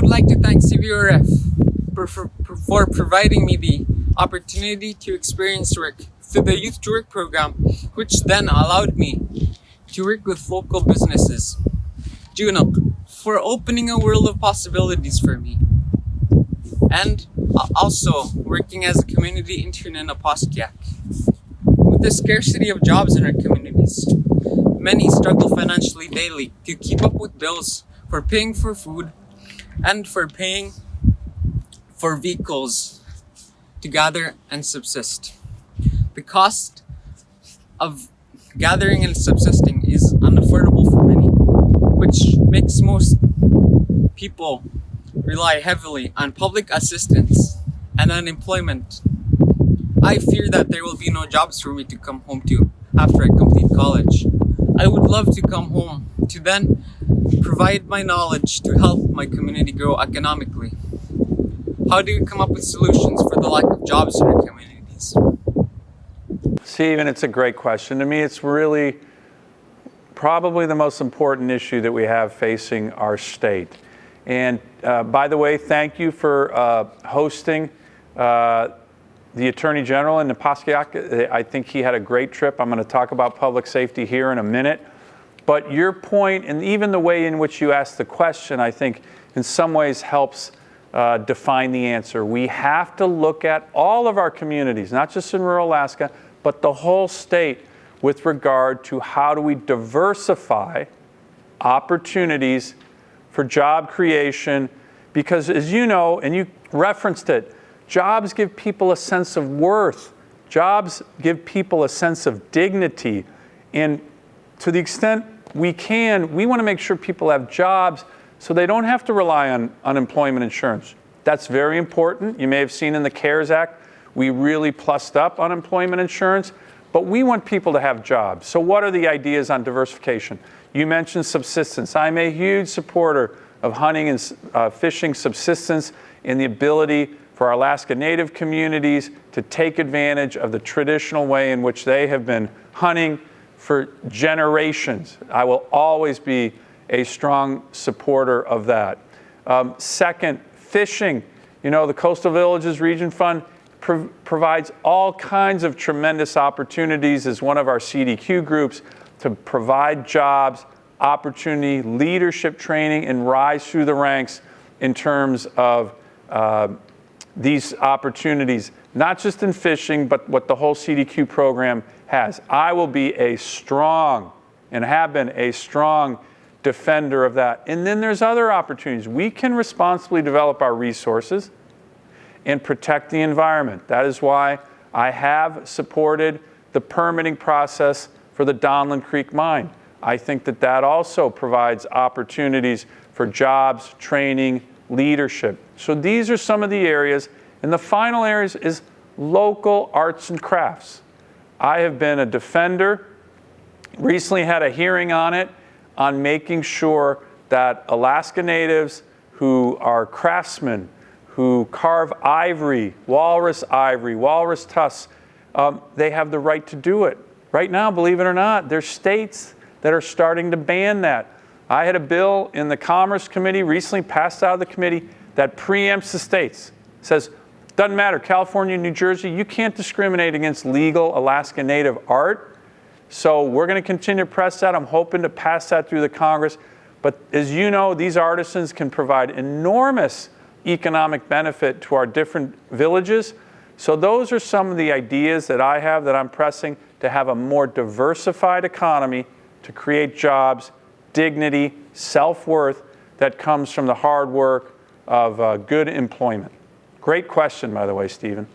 would like to thank CVRF for providing me the opportunity to experience work through the Youth to Work program, which then allowed me to work with local businesses. Junok, for opening a world of possibilities for me. And also working as a community intern in Napaskiak. With the scarcity of jobs in our communities, many struggle financially daily to keep up with bills for paying for food and for paying for vehicles to gather and subsist. The cost of gathering and subsisting is unaffordable for many, which makes most people rely heavily on public assistance and unemployment. I fear that there will be no jobs for me to come home to after I complete college. I would love to come home to then provide my knowledge to help my community grow economically. How do we come up with solutions for the lack of jobs in our communities? Stephen, it's a great question. To me, it's really probably the most important issue that we have facing our state. And by the way, thank you for hosting the Attorney General in Napaskiak. I think he had a great trip. I'm going to talk about public safety here in a minute. But your point, and even the way in which you asked the question, I think in some ways helps define the answer. We have to look at all of our communities, not just in rural Alaska, but the whole state with regard to how do we diversify opportunities for job creation. Because as you know, and you referenced it, jobs give people a sense of worth. Jobs give people a sense of dignity. And to the extent we can, we want to make sure people have jobs so they don't have to rely on unemployment insurance. That's very important. You may have seen in the CARES Act, we really plussed up unemployment insurance, but we want people to have jobs. So what are the ideas on diversification? You mentioned subsistence. I'm a huge supporter of hunting and fishing subsistence and the ability for our Alaska Native communities to take advantage of the traditional way in which they have been hunting for generations. I will always be a strong supporter of that. Second, fishing. You know, the Coastal Villages Region Fund provides all kinds of tremendous opportunities as one of our CDQ groups to provide jobs, opportunity, leadership training, and rise through the ranks in terms of these opportunities, not just in fishing, but what the whole CDQ program has. I will be a strong, and have been a strong defender of that. And then there's other opportunities. We can responsibly develop our resources and protect the environment. That is why I have supported the permitting process for the Donlin Creek mine. I think that that also provides opportunities for jobs, training, leadership. So these are some of the areas. And the final areas is local arts and crafts. I have been a defender, recently had a hearing on it, on making sure that Alaska Natives who are craftsmen, who carve ivory, walrus tusks, they have the right to do it. Right now, believe it or not, there's states that are starting to ban that. I had a bill in the Commerce Committee recently passed out of the committee that preempts the states. Says, doesn't matter, California, New Jersey, you can't discriminate against legal Alaska Native art. So we're going to continue to press that. I'm hoping to pass that through the Congress. But as you know, these artisans can provide enormous economic benefit to our different villages. So those are some of the ideas that I have that I'm pressing to have a more diversified economy, to create jobs, dignity, self-worth that comes from the hard work of good employment. Great question, by the way, Stephen.